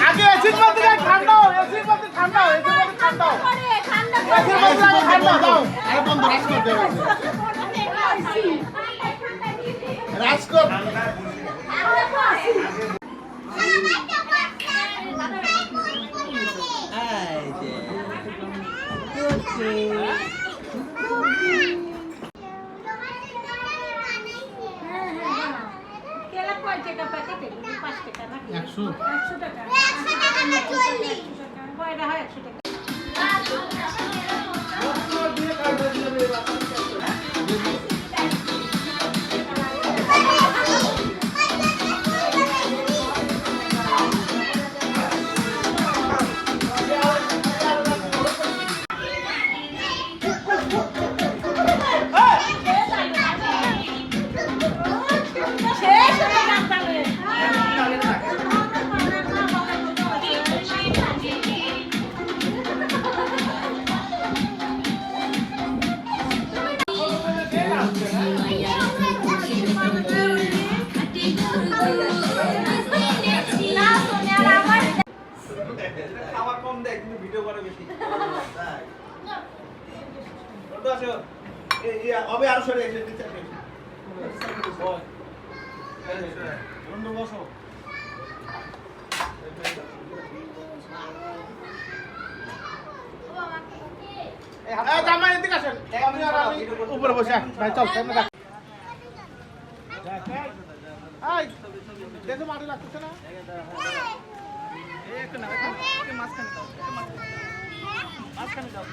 আগে এসির মধ্যে ঠান্ডা এসির মধ্যে ঠান্ডা রাজকোট খাবার কম দেয় কিন্তু ভিডিও করে বেশি ওটা আছে এই হবে আর সরে এসে দিতে হবে বন্ধু বসো এই জামাই এদিকে আসেন আমি আর উপরে বসে ভাই চল সামনে রাখ এই দেখো মাটি লাগতেছে না एक ना एक मास्क निकाल मास्क निकाल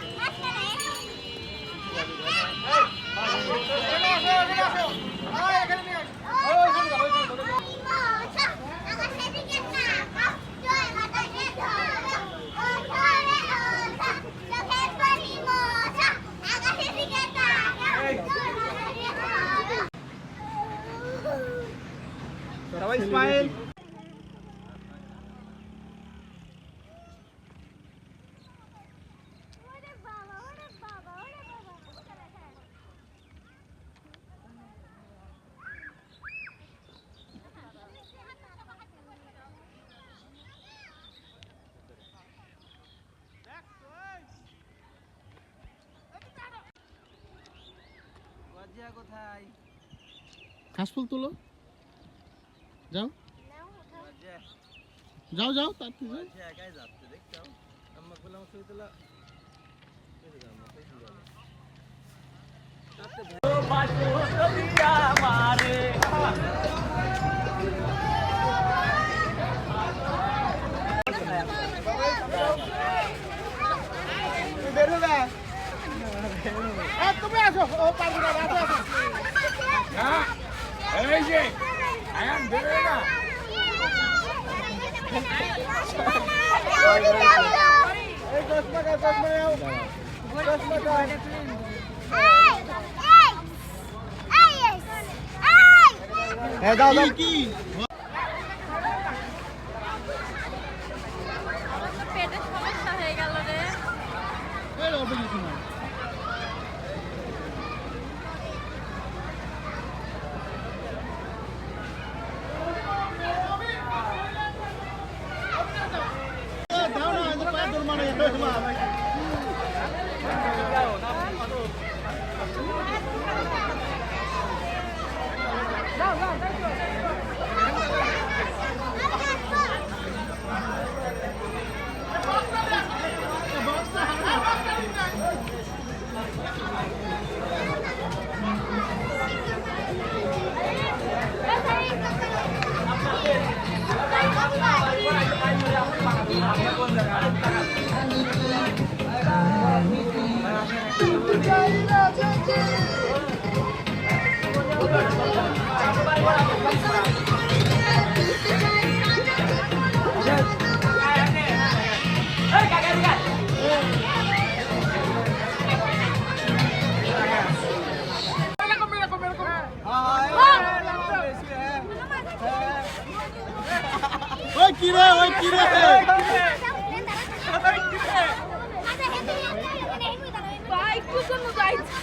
Ismail ঘাসফুল তুলো যাও যাও যাও তাড়াতাড়ি যাও একাই যাচ্ছে দেখছো আম্মা বললাম ছবি তোলা তুমি আসো ও পারবো না আসো আসো এই যে আয়ান বেরোয় না এই 10 টাকা দাও দাও কি পেটের সমস্যা হয়ে গেল রে এই হবে কিছু না দাও না এত পায় তোর মানে চাইছি।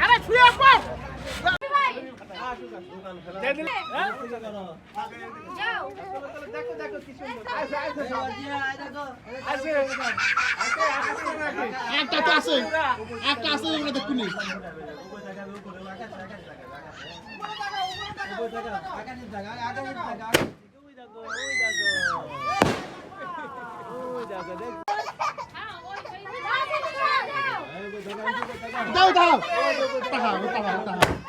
আরে শুয়ে পড় ভাই, দে দিলে হ্যাঁ যাও। দেখো দেখো কি সুন্দর আছে একটা তো আছে একটা আছে ওটা দেখুনি দাও দাও তাহা তাহা তাহা